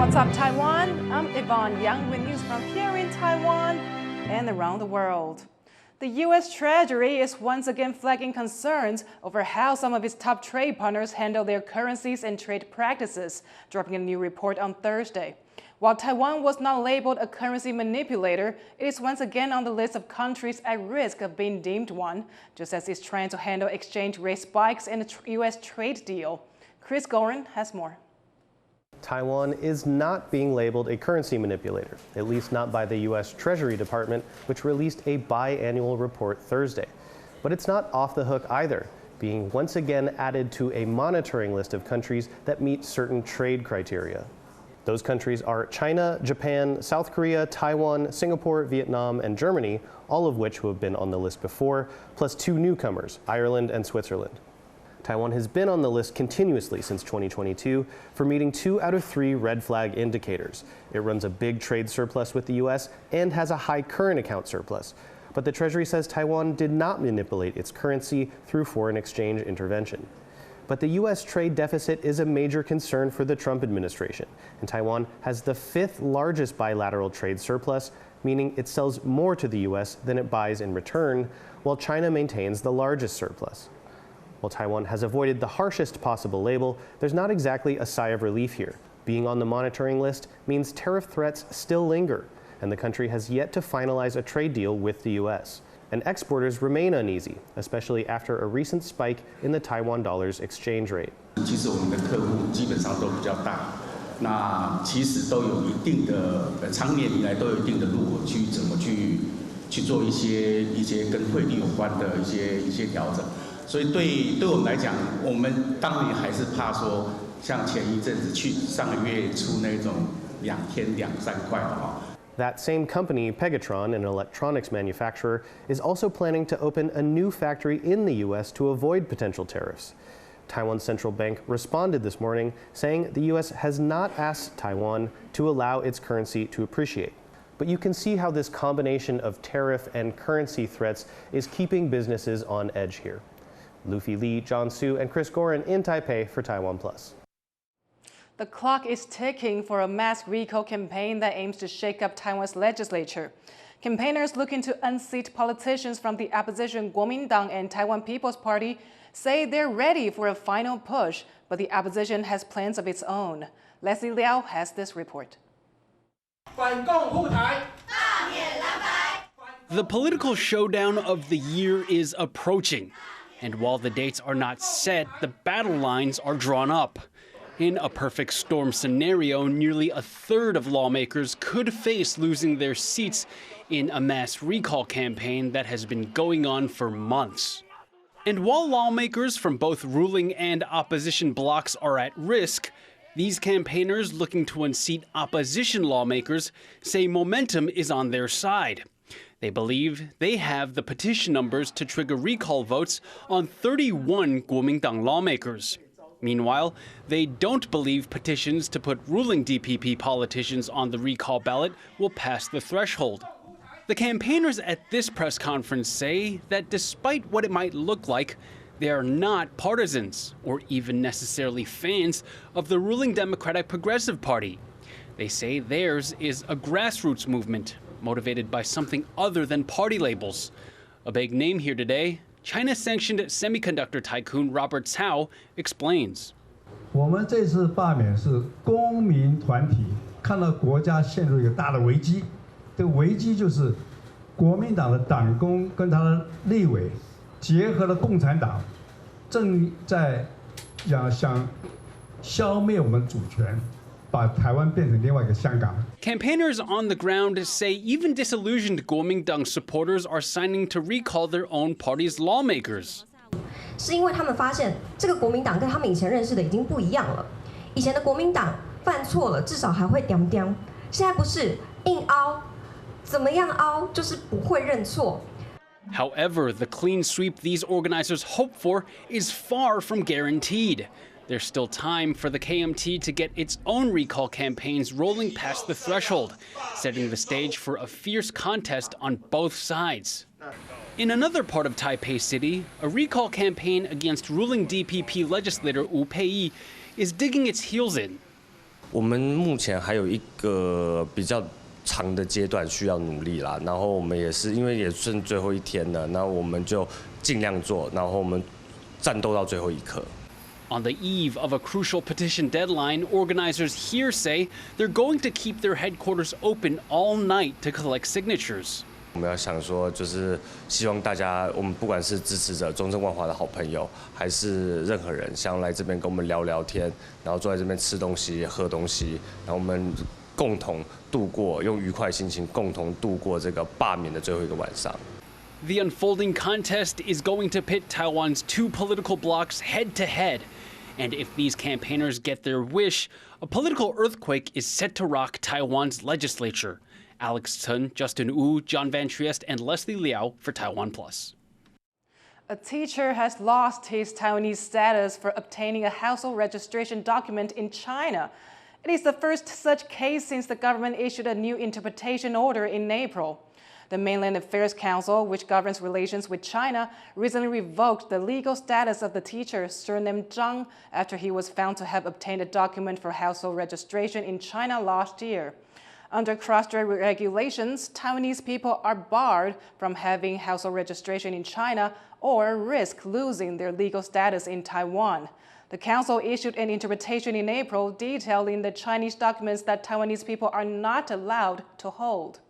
On Top Taiwan, I'm Yvonne Yang with news from here in Taiwan and around the world. The U.S. Treasury is once again flagging concerns over how some of its top trade partners handle their currencies and trade practices, dropping a new report on Thursday. While Taiwan was not labeled a currency manipulator, it is once again on the list of countries at risk of being deemed one, just as it's trying to handle exchange rate spikes in the U.S. trade deal. Chris Gorin has more. Taiwan is not being labeled a currency manipulator, at least not by the U.S. Treasury Department, which released a biannual report Thursday. But it's not off the hook either, being once again added to a monitoring list of countries that meet certain trade criteria. Those countries are China, Japan, South Korea, Taiwan, Singapore, Vietnam, and Germany, all of which have been on the list before, plus two newcomers, Ireland and Switzerland. Taiwan has been on the list continuously since 2022 for meeting 2 out of 3 red flag indicators. It runs a big trade surplus with the U.S. and has a high current account surplus. But the Treasury says Taiwan did not manipulate its currency through foreign exchange intervention. But the U.S. trade deficit is a major concern for the Trump administration, and Taiwan has the 5th largest bilateral trade surplus, meaning it sells more to the U.S. than it buys in return, while China maintains the largest surplus. While Taiwan has avoided the harshest possible label, there's not exactly a sigh of relief here. Being on the monitoring list means tariff threats still linger, and the country has yet to finalize a trade deal with the U.S. And exporters remain uneasy, especially after a recent spike in the Taiwan dollar's exchange rate. 其实我们的客户基本上都比较大，那其实都有一定的长年以来都有一定的入口区，怎么去做一些跟汇率有关的一些调整。所以对我们来讲，我们当然还是怕说，像前一阵子上个月出那种2天2、3块的哈。 That same company, Pegatron, an electronics manufacturer, is also planning to open a new factory in the U.S. to avoid potential tariffs. Taiwan's central bank responded this morning, saying the U.S. has not asked Taiwan to allow its currency to appreciate. But you can see how this combination of tariff and currency threats is keeping businesses on edge here. Luffy Li, John Su, and Chris Gorin in Taipei for TaiwanPlus. The clock is ticking for a mass recall campaign that aims to shake up Taiwan's legislature. Campaigners looking to unseat politicians from the opposition Kuomintang and Taiwan People's Party say they're ready for a final push, but the opposition has plans of its own. Leslie Liao has this report. The political showdown of the year is approaching. And while the dates are not set, the battle lines are drawn up. In a perfect storm scenario, nearly a third of lawmakers could face losing their seats in a mass recall campaign that has been going on for months. And while lawmakers from both ruling and opposition blocs are at risk, these campaigners looking to unseat opposition lawmakers say momentum is on their side. They believe they have the petition numbers to trigger recall votes on 31 Kuomintang lawmakers. Meanwhile, they don't believe petitions to put ruling DPP politicians on the recall ballot will pass the threshold. The campaigners at this press conference say that despite what it might look like, they are not partisans or even necessarily fans of the ruling Democratic Progressive Party. They say theirs is a grassroots movement motivated by something other than party labels. A big name here today, China-sanctioned semiconductor tycoon Robert Cao explains. 我们这次罢免是公民团体看到国家陷入一个大的危机，这个危机就是国民党的党工跟他的立委结合了共产党，正在想消灭我们主权。 Campaigners on the ground say even disillusioned Kuomintang supporters are signing to recall their own party's lawmakers. 是因为他们发现这个国民党跟他们以前认识的已经不一样了。以前的国民党犯错了，至少还会刁刁，现在不是硬凹，怎么样凹就是不会认错。 However, the clean sweep these organizers hope for is far from guaranteed. There's still time for the KMT to get its own recall campaigns rolling past the threshold, setting the stage for a fierce contest on both sides. In another part of Taipei City, a recall campaign against ruling DPP legislator Wu Peiyi is digging its heels in. 我们目前还有一个比较长的阶段需要努力啦，然后我们也是因为也剩最后一天了，那我们就尽量做，然后我们战斗到最后一刻。On the eve of a crucial petition deadline, organizers here say they're going to keep their headquarters open all night to collect signatures. 我们要想说，就是希望大家，我们不管是支持者、中正万华的好朋友，还是任何人，想来这边跟我们聊聊天，然后坐在这边吃东西、喝东西，然后我们共同度过，用愉快心情共同度过这个罢免的最后一个晚上。The unfolding contest is going to pit Taiwan's two political blocs head to head. And if these campaigners get their wish, a political earthquake is set to rock Taiwan's legislature. Alex Chen, Justin Wu, John Van Trieste, and Leslie Liao for TaiwanPlus. A teacher has lost his Taiwanese status for obtaining a household registration document in China. It is the first such case since the government issued a new interpretation order in April. The Mainland Affairs Council, which governs relations with China, recently revoked the legal status of the teacher, surnamed Zhang, after he was found to have obtained a document for household registration in China last year. Under cross-strait regulations, Taiwanese people are barred from having household registration in China or risk losing their legal status in Taiwan. The council issued an interpretation in April detailing the Chinese documents that Taiwanese people are not allowed to hold.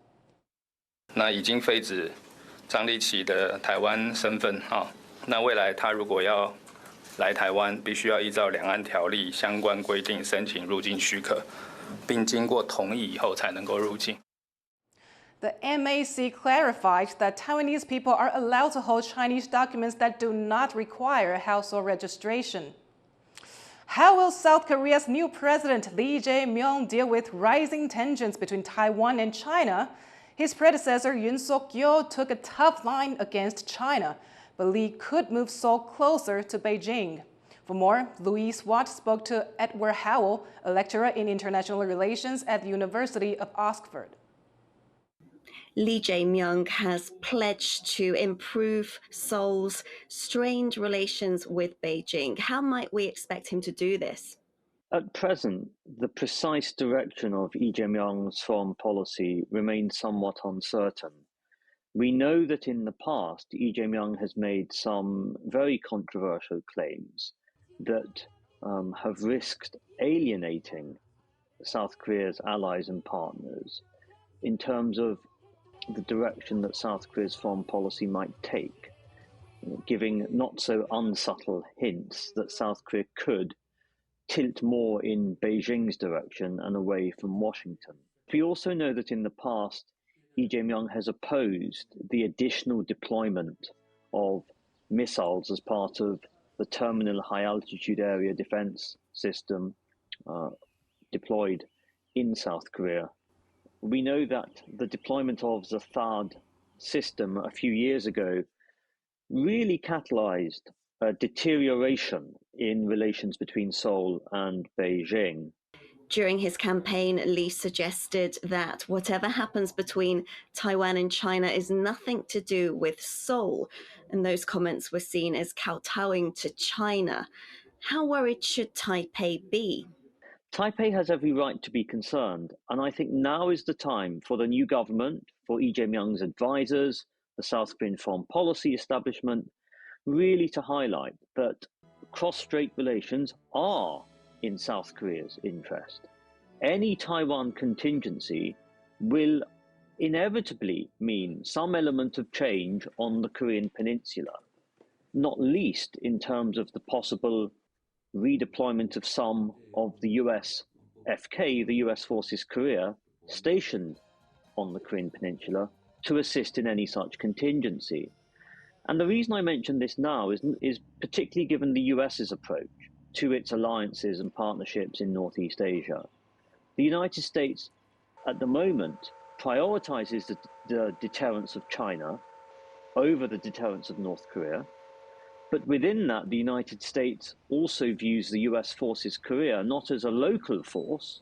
那已经废止张立奇的台湾身份啊，那未来他如果要来台湾，必须要依照两岸条例相关规定申请入境许可，并经过同意以后才能够入境。The MAC clarified that Taiwanese people are allowed to hold Chinese documents that do not require household registration. How will South Korea's new president Lee Jae-myung deal with rising tensions between Taiwan and China? His predecessor Yoon Suk-yeol took a tough line against China, but Lee could move Seoul closer to Beijing. For more, Louise Watt spoke to Edward Howell, a lecturer in international relations at the University of Oxford. Lee Jae-myung has pledged to improve Seoul's strained relations with Beijing. How might we expect him to do this? At present, the precise direction of Lee Jae-myung's foreign policy remains somewhat uncertain. We know that in the past, Lee Jae-myung has made some very controversial claims that have risked alienating South Korea's allies and partners in terms of the direction that South Korea's foreign policy might take, giving not so unsubtle hints that South Korea could tilt more in Beijing's direction and away from Washington. We also know that in the past, Lee Jae-myung has opposed the additional deployment of missiles as part of the Terminal High Altitude Area Defense System deployed in South Korea. We know that the deployment of the THAAD system a few years ago really catalyzed a deterioration in relations between Seoul and Beijing. During his campaign, Lee suggested that whatever happens between Taiwan and China is nothing to do with Seoul, and those comments were seen as kowtowing to China. How worried should Taipei be? Taipei has every right to be concerned, and I think now is the time for the new government, for Lee Jae-myung's advisors, the South Korean foreign policy establishment, really to highlight that cross-strait relations are in South Korea's interest. Any Taiwan contingency will inevitably mean some element of change on the Korean peninsula, not least in terms of the possible redeployment of some of the US FK, the US Forces Korea, stationed on the Korean peninsula to assist in any such contingency. And the reason I mention this now is particularly given the US's approach to its alliances and partnerships in Northeast Asia. The United States, at the moment, prioritizes the deterrence of China over the deterrence of North Korea. But within that, the United States also views the US Forces Korea not as a local force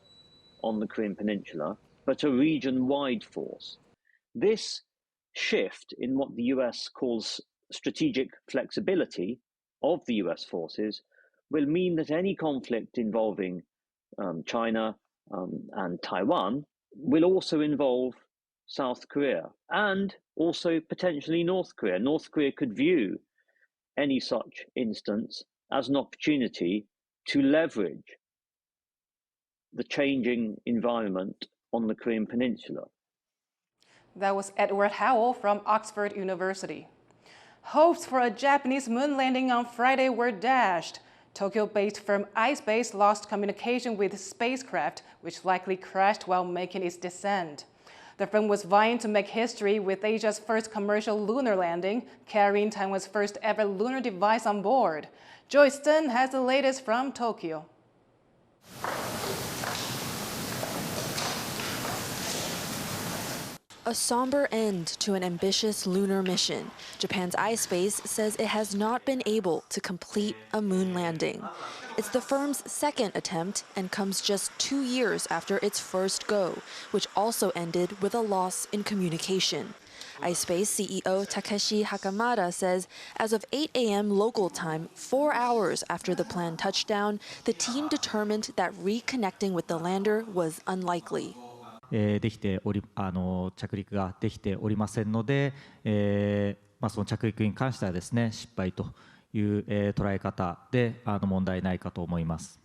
on the Korean Peninsula, but a region-wide force. This shift in what the US calls strategic flexibility of the US forces will mean that any conflict involving China and Taiwan will also involve South Korea and also potentially North Korea. North Korea could view any such instance as an opportunity to leverage the changing environment on the Korean Peninsula. That was Edward Howell from Oxford University. Hopes for a Japanese moon landing on Friday were dashed. Tokyo-based firm Ispace lost communication with the spacecraft, which likely crashed while making its descent. The firm was vying to make history with Asia's first commercial lunar landing, carrying Taiwan's first ever lunar device on board. Joy Stern has the latest from Tokyo. A somber end to an ambitious lunar mission. Japan's Ispace says it has not been able to complete a moon landing. It's the firm's second attempt and comes just 2 years after its first go, which also ended with a loss in communication. Ispace CEO Takeshi Hakamada says as of 8 a.m. local time, 4 hours after the planned touchdown, the team determined that reconnecting with the lander was unlikely. 着陸ができておりませんので、その着陸に関してはですね、失敗という、捉え方で問題ないかと思います。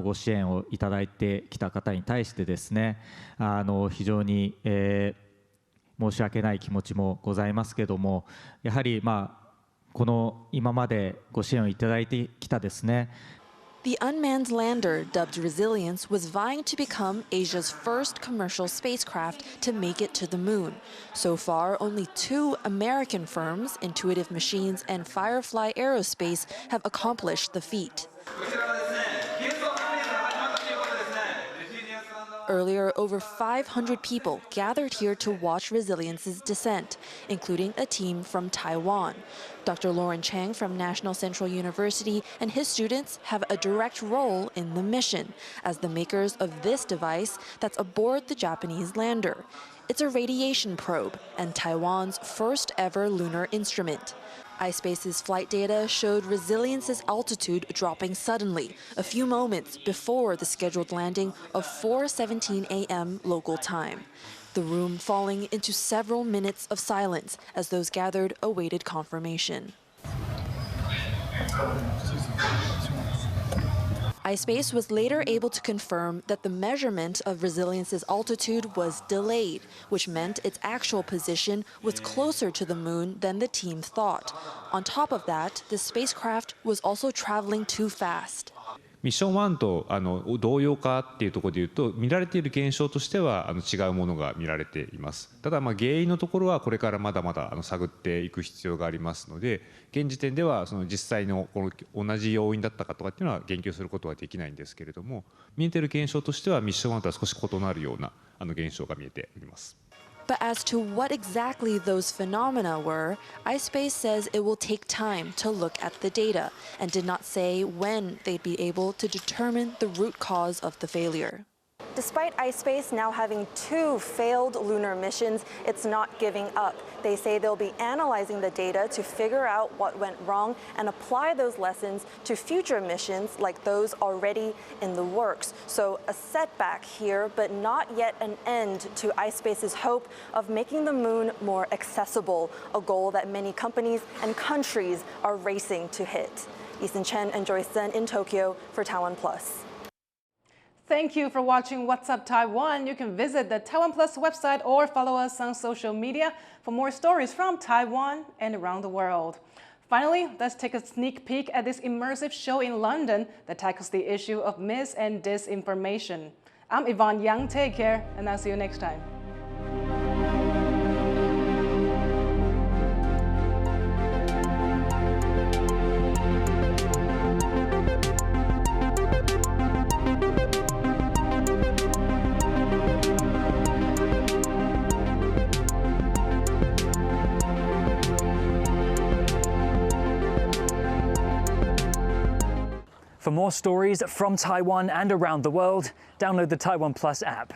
ご支援をいただいてきた方に対してですね、非常に、申し訳ない気持ちもございますけども、やはりこの今までご支援をいただいてきたですね。The unmanned lander, dubbed Resilience, was vying to become Asia's first commercial spacecraft to make it to the moon. So far, only 2 American firms, Intuitive Machines and Firefly Aerospace, have accomplished the feat. Earlier, over 500 people gathered here to watch Resilience's descent, including a team from Taiwan. Dr. Lauren Chang from National Central University and his students have a direct role in the mission as the makers of this device that's aboard the Japanese lander. It's a radiation probe and Taiwan's first ever lunar instrument. Ispace's flight data showed Resilience's altitude dropping suddenly, a few moments before the scheduled landing of 4:17 a.m. local time. The room falling into several minutes of silence as those gathered awaited confirmation. Ispace was later able to confirm that the measurement of Resilience's altitude was delayed, which meant its actual position was closer to the moon than the team thought. On top of that, the spacecraft was also traveling too fast. ミッション1と同様かっていうところでいうと、見られている現象としては違うものが見られています。ただ原因のところはこれからまだまだ探っていく必要がありますので、現時点ではその実際のこの同じ要因だったかとかっていうのは言及することはできないんですけれども、見えている現象としてはミッション1とは少し異なるような現象が見えております。But as to what exactly those phenomena were, Ispace says it will take time to look at the data and did not say when they'd be able to determine the root cause of the failure. Despite Ispace now having 2 failed lunar missions, it's not giving up. They say they'll be analyzing the data to figure out what went wrong and apply those lessons to future missions like those already in the works. So a setback here, but not yet an end to Ispace's hope of making the moon more accessible, a goal that many companies and countries are racing to hit. Ethan Chen and Joyce Zen in Tokyo for TaiwanPlus. Thank you for watching What's Up Taiwan. You can visit the TaiwanPlus website or follow us on social media for more stories from Taiwan and around the world. Finally, let's take a sneak peek at this immersive show in London that tackles the issue of mis- and disinformation. I'm Yvonne Yang. Take care, and I'll see you next time. For more stories from Taiwan and around the world, download the TaiwanPlus app.